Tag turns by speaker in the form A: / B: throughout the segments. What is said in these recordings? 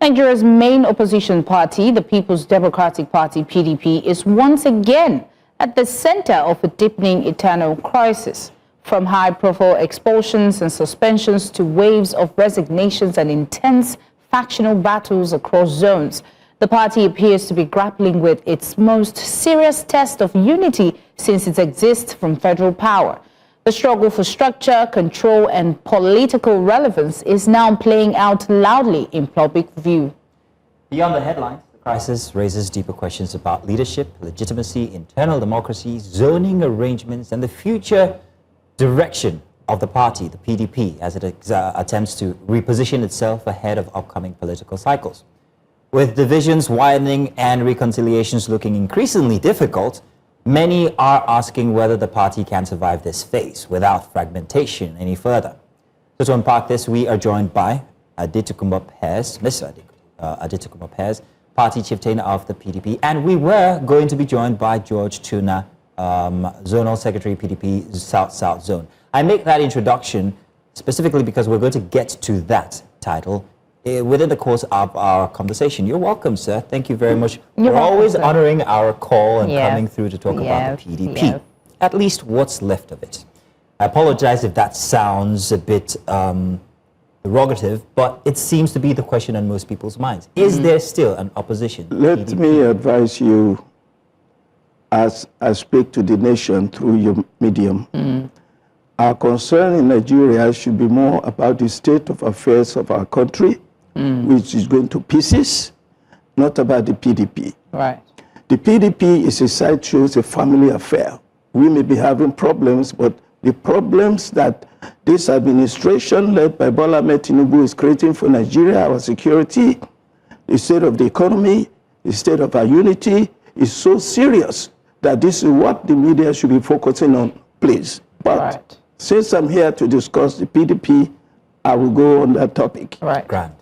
A: Nigeria's main opposition party, the People's Democratic Party, PDP, is once again at the center of a deepening internal crisis. From high-profile expulsions and suspensions to waves of resignations and intense factional battles across zones, the party appears to be grappling with its most serious test of unity since it exists from federal power. The struggle for structure, control, and political relevance is now playing out loudly in public view.
B: Beyond the headlines, the crisis raises deeper questions about leadership, legitimacy, internal democracy, zoning arrangements, and the future direction of the party, the PDP, as it attempts to reposition itself ahead of upcoming political cycles. With divisions widening and reconciliations looking increasingly difficult, many are asking whether the party can survive this phase without fragmentation any further. So to unpack this, we are joined by Adetokunbo Pearse, Mr. Adetokunbo Pearse, party chieftain of the PDP, and we were going to be joined by George Turnah, Zonal Secretary, PDP, South Zone. I make that introduction specifically because we're going to get to that title within the course of our conversation. You're welcome, sir. Thank you very much. You're always honoring our call and coming through to talk about the PDP. At least what's left of it. I apologize if that sounds a bit derogative, but it seems to be the question on most people's minds. Is there still an opposition?
C: Let me advise you, as I speak to the nation through your medium, our concern in Nigeria should be more about the state of affairs of our country, which is going to pieces, not about the PDP.
A: Right.
C: The PDP is a sideshow, it's a family affair. We may be having problems, but the problems that this administration led by Bola Ahmed Tinubu is creating for Nigeria, our security, the state of the economy, the state of our unity, is so serious that this is what the media should be focusing on, please. But since I'm here to discuss the PDP, I will go on that topic.
A: Right.
B: Grand.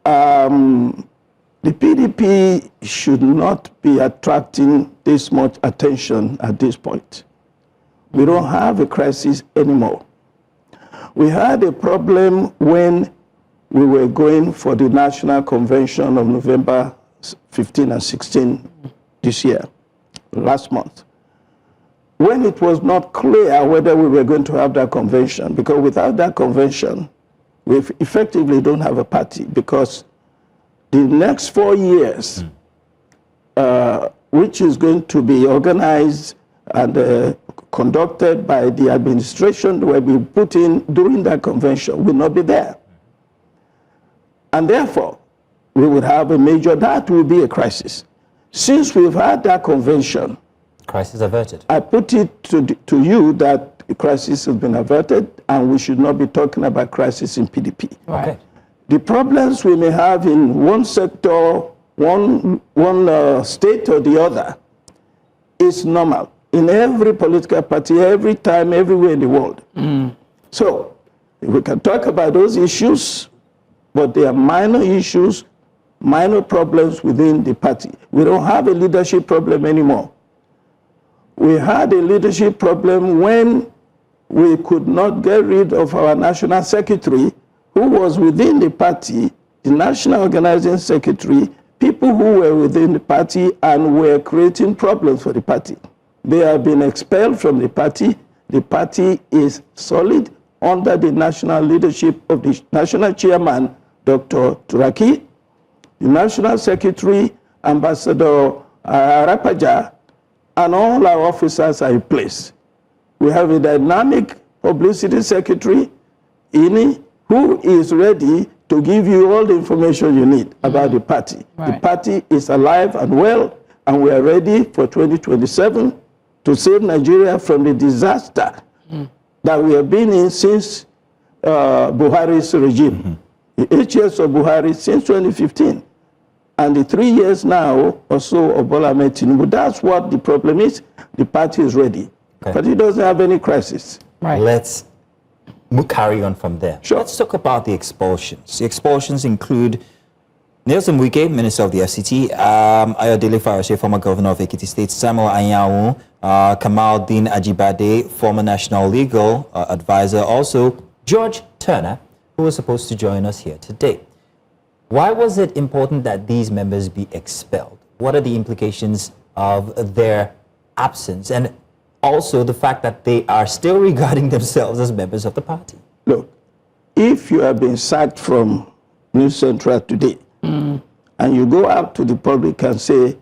C: The PDP should not be attracting this much attention at this point. We don't have a crisis anymore. We had a problem when we were going for the National Convention of November 15 and 16 this year, last month, when it was not clear whether we were going to have that convention, because without that convention, we effectively don't have a party, because the next 4 years, which is going to be organized and conducted by the administration that will be put in during that convention, will not be there. And therefore, we would have a major, that will be a crisis. Since we've had that convention,
B: crisis averted.
C: I put it to you that the crisis has been averted and we should not be talking about crisis in PDP.
B: Okay.
C: The problems we may have in one sector, one state or the other is normal in every political party, every time, everywhere in the world. So we can talk about those issues, but they are minor issues, minor problems within the party. We don't have a leadership problem anymore. We had a leadership problem when we could not get rid of our national secretary, who was within the party, the national organizing secretary, people who were within the party and were creating problems for the party. They have been expelled from the party. The party is solid under the national leadership of the national chairman, Dr. Turaki, the national secretary, Ambassador Arapaja, and all our officers are in place. We have a dynamic publicity secretary, Ini, who is ready to give you all the information you need about the party. The party is alive and well, and we are ready for 2027 to save Nigeria from the disaster that we have been in since Buhari's regime. The 8 years of Buhari since 2015. And the 3 years now or so of Bola Ahmed Tinubu, that's what the problem is. The party is ready. But it doesn't have any crisis.
B: Let's carry on from there. Let's talk about the expulsions. The expulsions include Nelson Wike, Minister of the FCT, Ayodele Farose, former Governor of Ekiti State, Samuel Anyanwu, Kamaldeen Ajibade, former National Legal Advisor, also George Turnah, who was supposed to join us here today. Why was it important that these members be expelled? What are the implications of their absence? And also the fact that they are still regarding themselves as members of the party?
C: Look, if you have been sacked from New Central today, and you go out to the public and say,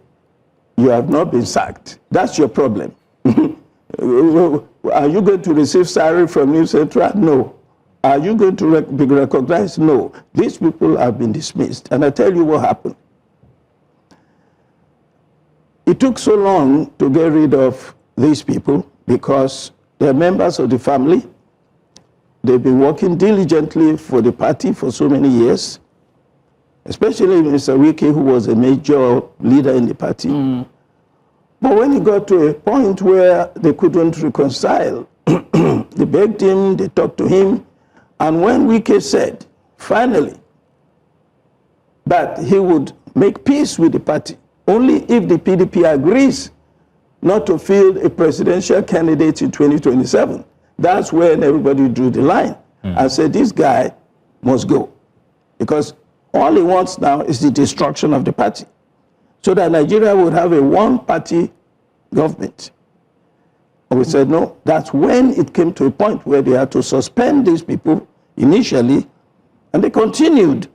C: you have not been sacked, that's your problem. Are you going to receive salary from New Central? No. Are you going to be recognized? No. These people have been dismissed. And I tell you what happened. It took so long to get rid of these people because they're members of the family. They've been working diligently for the party for so many years, especially Mr. Wike, who was a major leader in the party. But when it got to a point where they couldn't reconcile, they begged him, they talked to him, and when Wike said, finally, that he would make peace with the party, only if the PDP agrees not to field a presidential candidate in 2027, that's when everybody drew the line and said, this guy must go. Because all he wants now is the destruction of the party, so that Nigeria would have a one-party government. And we said, no, that's when it came to a point where they had to suspend these people initially, and they continued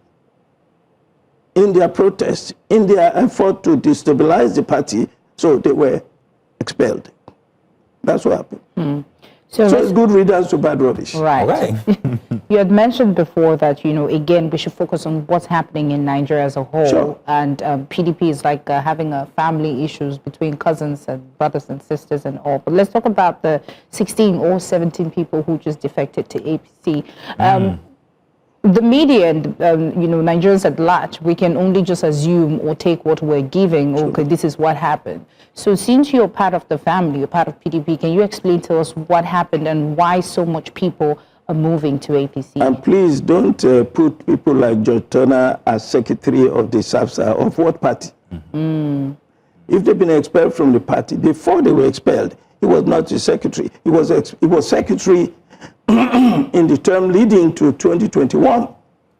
C: in their protest, in their effort to destabilize the party, so they were expelled. That's what happened. So it's good riddance to bad rubbish.
A: Right.
B: Okay.
A: You had mentioned before that, again, we should focus on what's happening in Nigeria as a whole.
C: Sure.
A: And PDP is like having family issues between cousins and brothers and sisters and all. But let's talk about the 16 or 17 people who just defected to APC. The media and Nigerians at large, we can only just assume or take what we're giving. Okay, this is what happened. So since you're part of the family, you're part of PDP, can you explain to us what happened and why so much people are moving to APC?
C: And please don't put people like Judge Turnah as secretary of the SAFSA of what party? If they've been expelled from the party, before they were expelled, he was not the secretary. He was secretary in the term leading to 2021.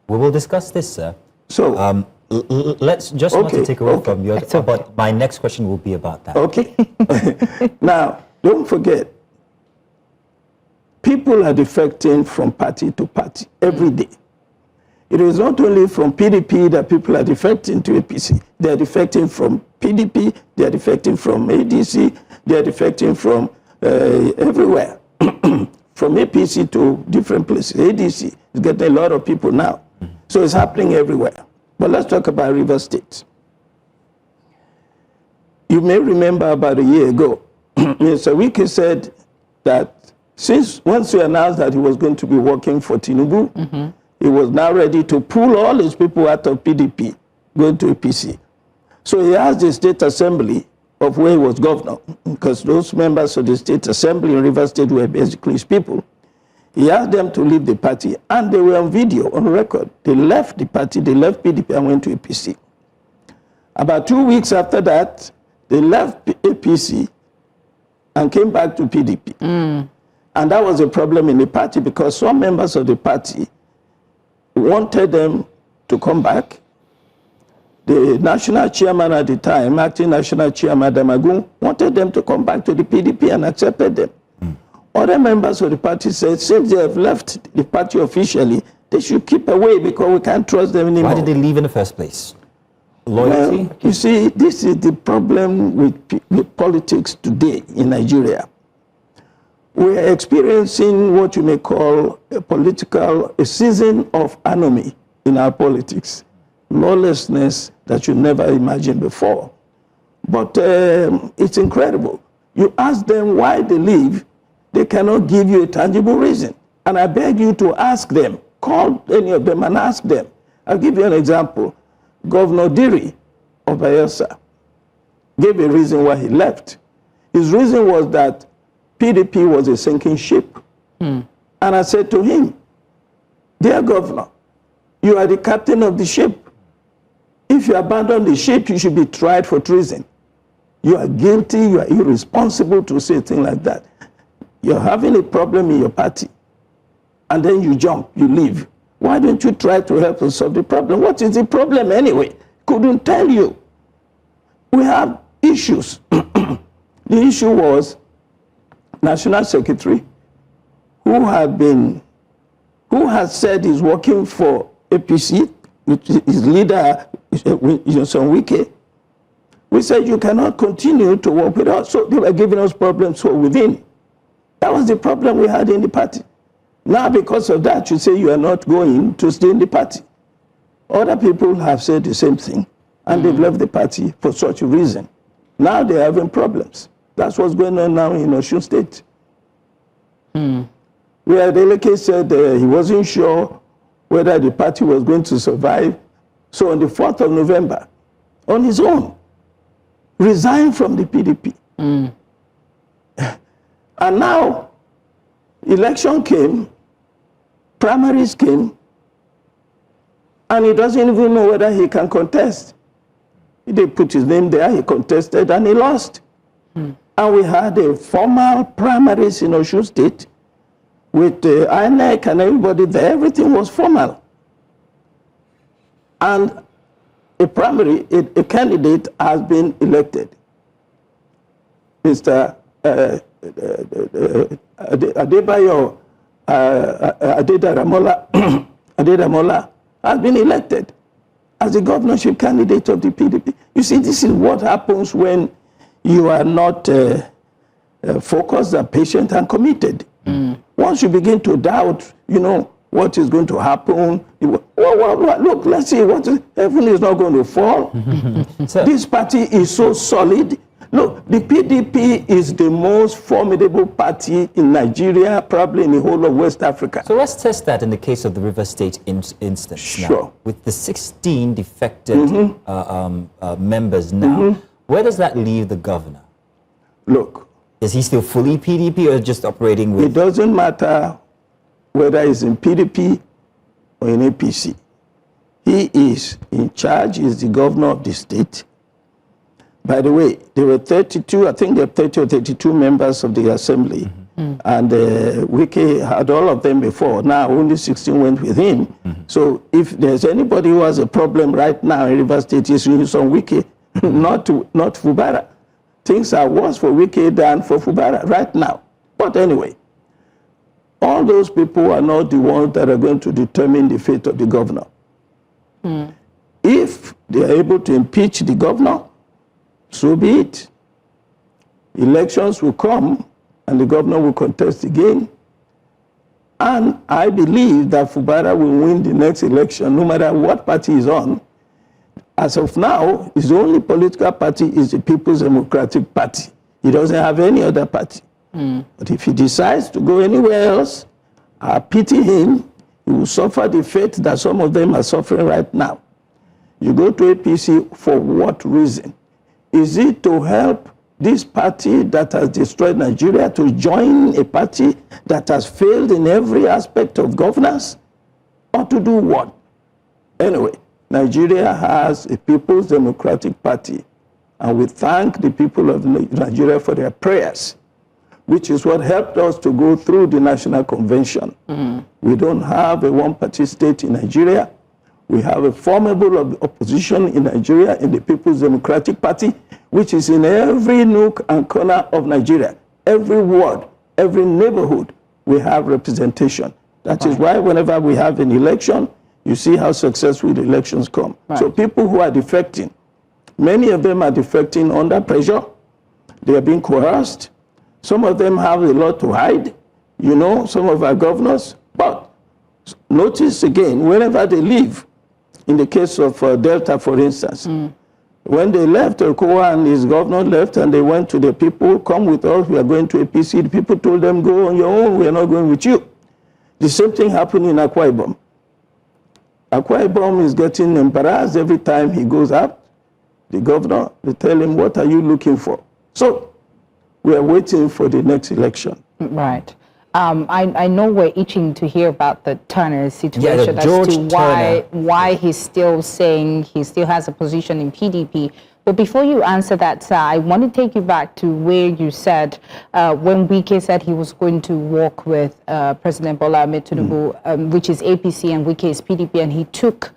B: We will discuss this, sir.
C: So,
B: let's just not to take away from your, but my next question will be about that.
C: Okay. Now, don't forget, people are defecting from party to party every day. It is not only from PDP that people are defecting to APC. They are defecting from PDP, they are defecting from ADC, they are defecting from everywhere. From APC to different places. ADC is getting a lot of people now. So it's happening everywhere. But let's talk about Rivers State. You may remember about a year ago, Mr. Wike said that once he announced that he was going to be working for Tinubu, he was now ready to pull all his people out of PDP, going to APC. So he asked the State Assembly of where he was governor, because those members of the State Assembly in Rivers State were basically his people. He asked them to leave the party, and they were on video, on record. They left the party, they left PDP and went to APC. About 2 weeks after that, they left APC and came back to PDP. And that was a problem in the party because some members of the party wanted them to come back. The national chairman at the time, acting national chairman Damagun, wanted them to come back to the PDP and accepted them. Other members of the party said, since they have left the party officially, they should keep away because we can't trust them anymore.
B: Why did they leave in the first place? Loyalty?
C: Well, you see, this is the problem with politics today in Nigeria. We are experiencing what you may call a season of anomie in our politics. Lawlessness that you never imagined before. But it's incredible. You ask them why they leave, they cannot give you a tangible reason. And I beg you to ask them, call any of them and ask them. I'll give you an example. Governor Diri of Bayelsa gave a reason why he left. His reason was that PDP was a sinking ship. And I said to him, dear governor, you are the captain of the ship. If you abandon the ship, you should be tried for treason. You are guilty, you are irresponsible to say a thing like that. You're having a problem in your party, and then you jump, you leave. Why don't you try to help us solve the problem? What is the problem anyway? Couldn't tell you. We have issues. The issue was National Secretary who has said he's working for APC, which is leader, Wike. We said you cannot continue to work with us. So they were giving us problems from within. That was the problem we had in the party. Now, because of that, you say you are not going to stay in the party. Other people have said the same thing, and they've left the party for such a reason. Now they're having problems. That's what's going on now in Osun State. Where Adeleke said he wasn't sure whether the party was going to survive. So on the 4th of November, on his own, resigned from the PDP. And now, election came, primaries came, and he doesn't even know whether he can contest. They put his name there, he contested, and he lost. And we had a formal primaries in Osun State with INEC and everybody there. Everything was formal. And a candidate has been elected. Mr. Adebayo Adetokunbo has been elected as the governorship candidate of the PDP. You see, this is what happens when you are not focused and patient and committed. Once you begin to doubt, what is going to happen. Look, let's see, heaven is not going to fall. This party is so solid. Look, the PDP is the most formidable party in Nigeria, probably in the whole of West Africa.
B: So let's test that in the case of the River State instance.
C: Sure.
B: Now, with the 16 defected members now, where does that leave the governor?
C: Look.
B: Is he still fully PDP or just operating with...
C: It doesn't matter whether he's in PDP or in APC. He is in charge, he's the governor of the state. By the way, there were 32, I think there were 30 or 32 members of the assembly. And Wike had all of them before. Now only 16 went with him. So if there's anybody who has a problem right now in River State, it's on Wike, not Fubara. Things are worse for Wike than for Fubara right now. But anyway, all those people are not the ones that are going to determine the fate of the governor. If they are able to impeach the governor, so be it. Elections will come and the governor will contest again. And I believe that Fubara will win the next election no matter what party is on. As of now, his only political party is the People's Democratic Party. He doesn't have any other party. But if he decides to go anywhere else, I pity him. He will suffer the fate that some of them are suffering right now. You go to APC for what reason? Is it to help this party that has destroyed Nigeria to join a party that has failed in every aspect of governance? Or to do what? Anyway, Nigeria has a People's Democratic Party, and we thank the people of Nigeria for their prayers, which is what helped us to go through the National Convention. We don't have a one-party state in Nigeria. We have a formidable opposition in Nigeria in the People's Democratic Party, which is in every nook and corner of Nigeria. Every ward, every neighborhood, we have representation. That is why whenever we have an election, you see how successful the elections come. So people who are defecting, many of them are defecting under pressure. They are being coerced. Some of them have a lot to hide, some of our governors. But notice again, whenever they leave, in the case of Delta, for instance, when they left, Okowa and his governor left, and they went to the people, come with us, we are going to APC. The people told them, go on your own, we are not going with you. The same thing happened in Akwa Ibom. Akwa Ibom is getting embarrassed every time he goes up. The governor, they tell him, what are you looking for? So we are waiting for the next election.
A: Right. I know we're itching to hear about the Turnah situation
B: George
A: as to why he's still saying he still has a position in PDP. But before you answer that, sir, I want to take you back to where you said when Wike said he was going to walk with President Bola Ahmed Tinubu, which is APC and Wike is PDP, and he took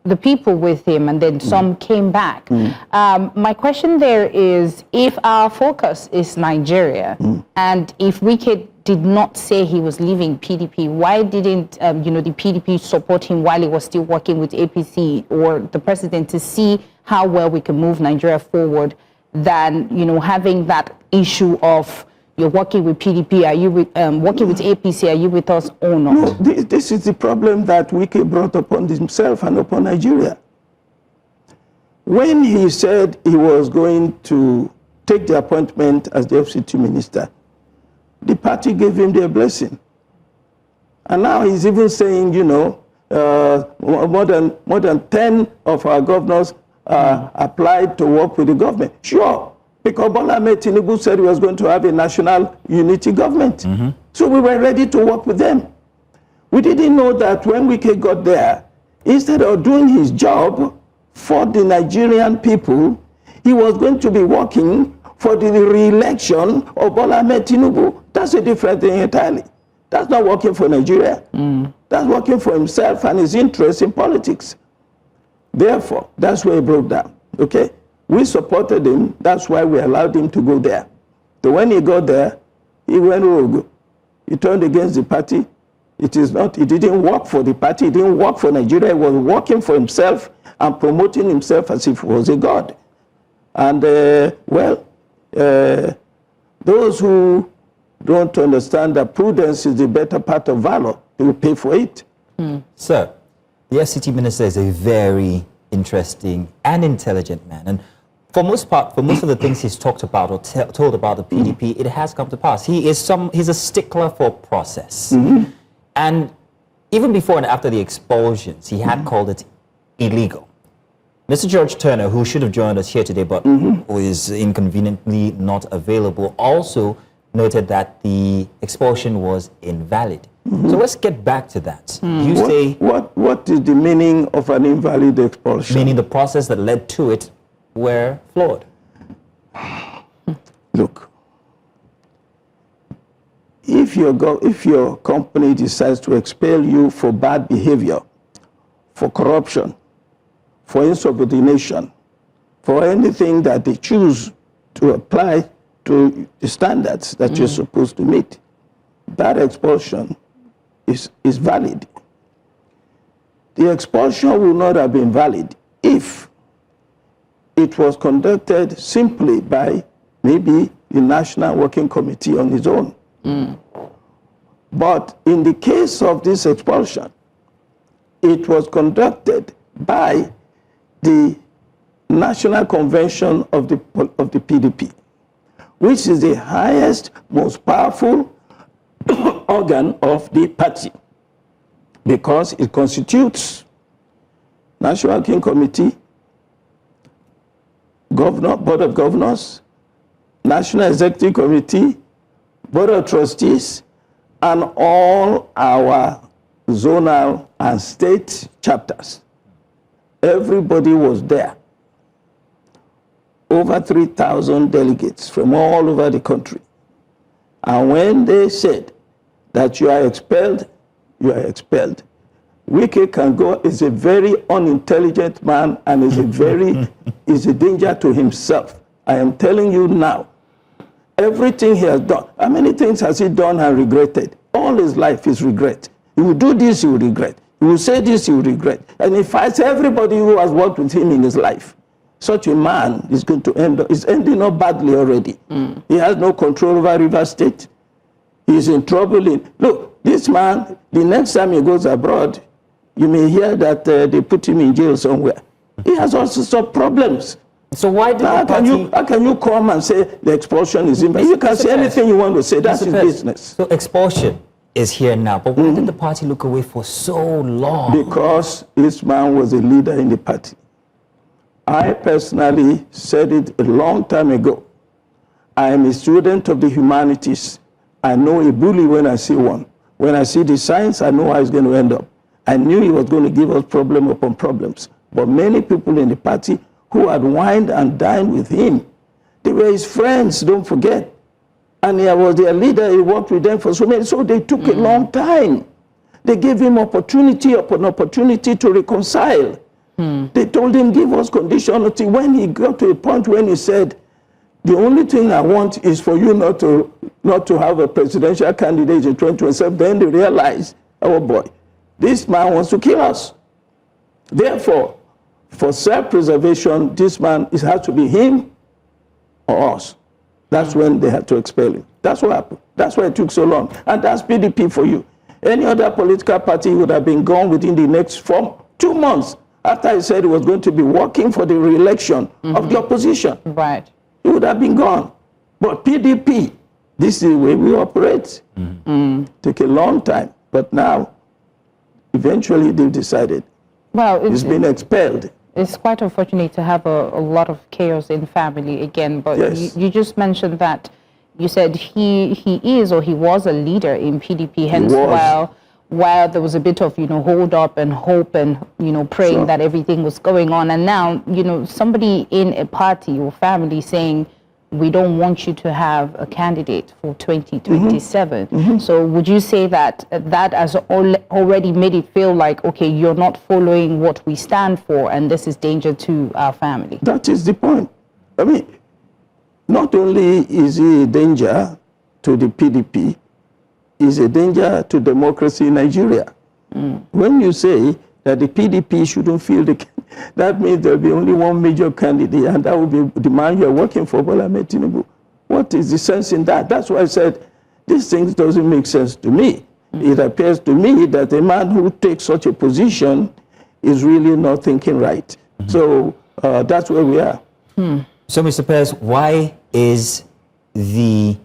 A: the people with him, and then some came back. My question there is, if our focus is Nigeria, and if Wike did not say he was leaving PDP, why didn't the PDP support him while he was still working with APC or the president to see how well we can move Nigeria forward than having that issue of you're working with PDP, are you working with APC, are you with us or not?
C: No, this is the problem that Wike brought upon himself and upon Nigeria. When he said he was going to take the appointment as the FCT minister, the party gave him their blessing. And now he's even saying, more than 10 of our governors applied to work with the government. Sure. Because Bola Ahmed Tinubu said he was going to have a national unity government. So we were ready to work with them. We didn't know that when Wike got there, instead of doing his job for the Nigerian people, he was going to be working for the re-election of Bola Ahmed Tinubu. That's a different thing entirely. That's not working for Nigeria. That's working for himself and his interests in politics. Therefore, that's where he broke down, okay? We supported him. That's why we allowed him to go there. So when he got there, he went rogue. He turned against the party. He didn't work for the party. He didn't work for Nigeria. He was working for himself and promoting himself as if he was a god. And, those who don't understand that prudence is the better part of valor, they will pay for it.
B: Sir, the FCT minister is a very interesting and intelligent man. And for most of the things he's talked about or told about the PDP, it has come to pass. He's a stickler for process. And even before and after the expulsions, he had called it illegal. Mr. George Turnah, who should have joined us here today, but who is inconveniently not available, also noted that the expulsion was invalid. So let's get back to that. You say...
C: What is the meaning of an invalid expulsion?
B: Meaning the process that led to it were flawed.
C: Look, if your company decides to expel you for bad behavior, for corruption, for insubordination, for anything that they choose to apply to the standards that you're supposed to meet, that expulsion is valid. The expulsion will not have been valid if it was conducted simply by maybe the National Working Committee on its own. But in the case of this expulsion, it was conducted by the National Convention of the PDP, which is the highest, most powerful organ of the party, because it constitutes National Working Committee, Board of Governors, National Executive Committee, Board of Trustees, and all our zonal and state chapters. Everybody was there. Over 3,000 delegates from all over the country. And when they said that you are expelled, you are expelled. Wike can go, is a very unintelligent man and is a danger to himself. I am telling you now, everything he has done, how many things has he done and regretted? All his life is regret. He will do this, he will regret. He will say this, he will regret. And he fights everybody who has worked with him in his life. Such a man is going to is ending up badly already. He has no control over River State. He's in trouble. Look, this man, the next time he goes abroad, you may hear that they put him in jail somewhere. He has all sorts of problems.
B: So why did
C: how can you come and say the expulsion is invalid? You can say anything you want to say. That's his business.
B: So expulsion is here now, but why did the party look away for so long?
C: Because this man was a leader in the party. I personally said it a long time ago. I am a student of the humanities. I know a bully when I see one. When I see the signs, I know how it's going to end up. I knew he was going to give us problem upon problems. But many people in the party who had wined and dined with him. They were his friends, don't forget. And he was their leader, he worked with them for so many, so they took a long time. They gave him opportunity upon opportunity to reconcile. They told him, give us conditionality. When he got to a point when he said, the only thing I want is for you not to have a presidential candidate in 2027, then they realized, oh boy, this man wants to kill us. Therefore, for self-preservation, this man, it has to be him or us. That's when they had to expel him. That's what happened. That's why it took so long. And that's PDP for you. Any other political party would have been gone within the next 2 months after he said he was going to be working for the re-election of the opposition.
A: Right.
C: He would have been gone. But PDP, this is the way we operate. Take a long time. But now, eventually they've decided.
A: Well,
C: he's been expelled.
A: It's quite unfortunate to have a lot of chaos in family again. But
C: yes.
A: you just mentioned that you said he is or he was a leader in PDP. Hence, while there was a bit of hold up and hope and praying that everything was going on, and now somebody in a party or family saying we don't want you to have a candidate for 2027. So would you say that has already made it feel like, okay, you're not following what we stand for and this is danger to our family?
C: That is the point. I mean, not only is he a danger to the PDP, he's a danger to democracy in Nigeria. When you say that the PDP shouldn't field that means there'll be only one major candidate, and that will be the man you're working for, Bola Ahmed Tinubu. What is the sense in that? That's why I said these things doesn't make sense to me. It appears to me that a man who takes such a position is really not thinking right. So that's where we are.
B: So, Mr. Pearse, why is the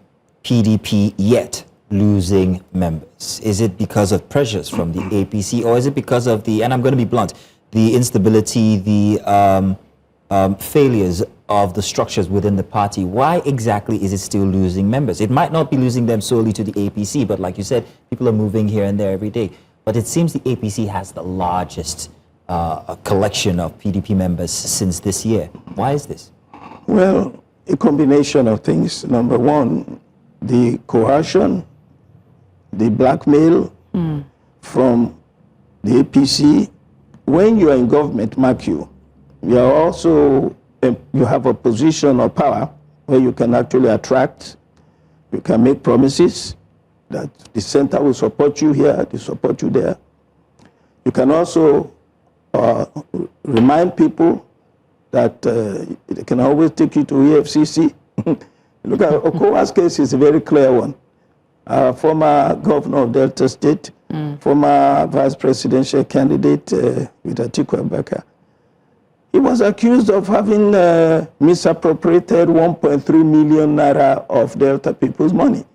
B: PDP yet losing members? Is it because of pressures from the APC, or is it because of and I'm going to be blunt, the instability, the failures of the structures within the party? Why exactly is it still losing members? It might not be losing them solely to the APC, but like you said, people are moving here and there every day. But it seems the APC has the largest collection of PDP members since this year. Why is this?
C: Well, a combination of things. Number one, the coercion, the blackmail from the APC. When you are in government, mark you are also, you have a position of power where you can actually attract, you can make promises that the center will support you here, they support you there. You can also remind people that they can always take you to EFCC. Look at Okowa's case is a very clear one. Former governor of Delta State, former vice presidential candidate with Adetokunbo. He was accused of having misappropriated 1.3 million naira of Delta people's money.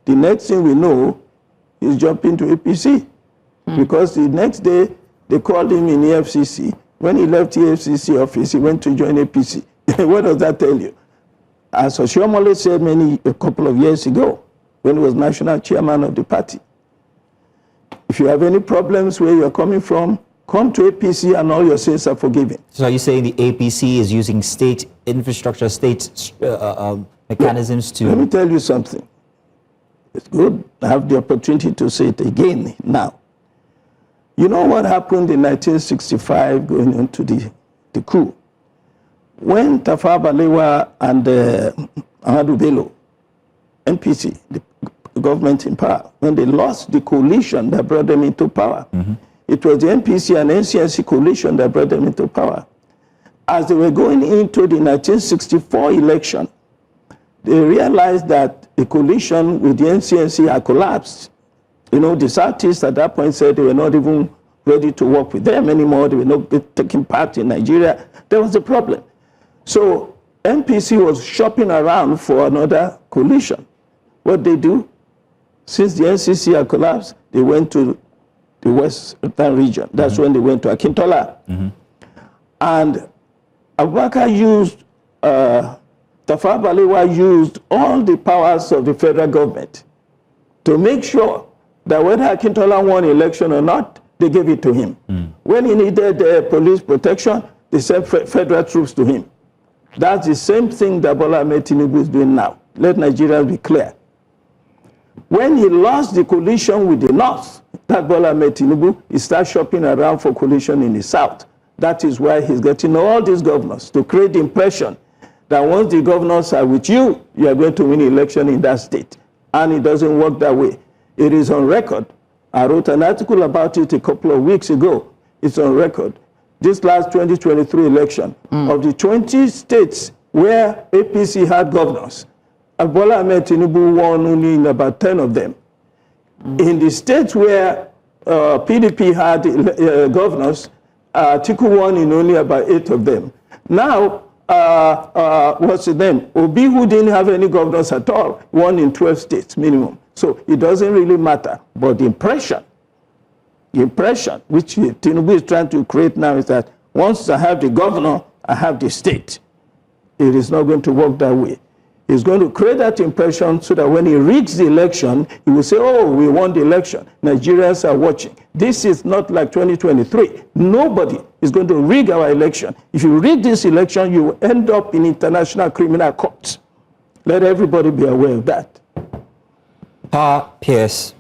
C: The next thing we know, he's jumping to APC. Because the next day, they called him in EFCC. When he left the EFCC office, he went to join APC. What does that tell you? As Oshiomhole said a couple of years ago, when he was national chairman of the party, if you have any problems where you're coming from, come to APC and all your sins are forgiven. So
B: are you saying the APC is using state infrastructure, state mechanisms to...
C: Let me tell you something. It's good to have the opportunity to say it again now. You know what happened in 1965 going into the coup? When Tafawa Balewa and Ahmadu Bello, NPC, the government in power, when they lost the coalition that brought them into power, it was the NPC and NCNC coalition that brought them into power. As they were going into the 1964 election, they realized that the coalition with the NCNC had collapsed. You know, the Southeast at that point said they were not even ready to work with them anymore. They were not taking part in Nigeria. There was a problem. So NPC was shopping around for another coalition. What they do? Since the NCC had collapsed, they went to the Western region. That's when they went to Akintola. And Abubakar used, Tafawa Balewa used all the powers of the federal government to make sure that whether Akintola won election or not, they gave it to him. When he needed police protection, they sent federal troops to him. That's the same thing that Bola Ahmed Tinubu is doing now. Let Nigerians be clear. When he lost the coalition with the North, that Bola Ahmed Tinubu, he started shopping around for coalition in the South. That is why he's getting all these governors to create the impression that once the governors are with you, you are going to win the election in that state. And it doesn't work that way. It is on record. I wrote an article about it a couple of weeks ago. It's on record. This last 2023 election, of the 20 states where APC had governors, Bola Ahmed Tinubu won only in about 10 of them. In the states where PDP had governors, Atiku won in only about 8 of them. Now, what's his name? Obi, who didn't have any governors at all, won in 12 states minimum. So it doesn't really matter. But the impression which Tinubu is trying to create now is that once I have the governor, I have the state. It is not going to work that way. He's going to create that impression so that when he rigs the election, he will say, oh, we won the election. Nigerians are watching. This is not like 2023. Nobody is going to rig our election. If you rig this election, you will end up in international criminal courts. Let everybody be aware of that.
B: Pearse,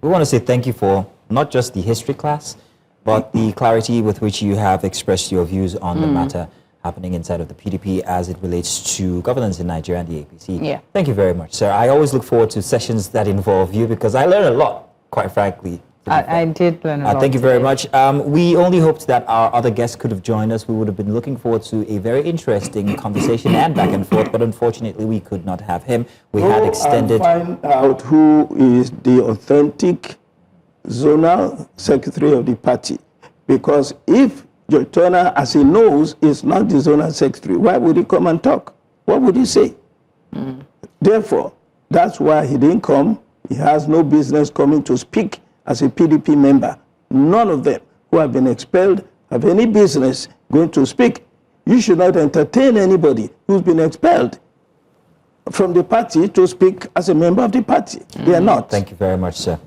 B: we want to say thank you for not just the history class, but the clarity with which you have expressed your views on the matter happening inside of the PDP as it relates to governance in Nigeria and the APC.
A: Yeah.
B: Thank you very much, sir. I always look forward to sessions that involve you because I learn a lot, quite frankly.
A: I did learn a lot.
B: Thank you very much. We only hoped that our other guests could have joined us. We would have been looking forward to a very interesting conversation and back and forth, but unfortunately we could not have him. We had extended...
C: find out who is the authentic zonal secretary of the party. Because if Turnah, as he knows, is not the zonal secretary, why would he come and talk? What would he say? Therefore, that's why he didn't come. He has no business coming to speak as a PDP member. None of them who have been expelled have any business going to speak. You should not entertain anybody who's been expelled from the party to speak as a member of the party. They are not.
B: Thank you very much, sir.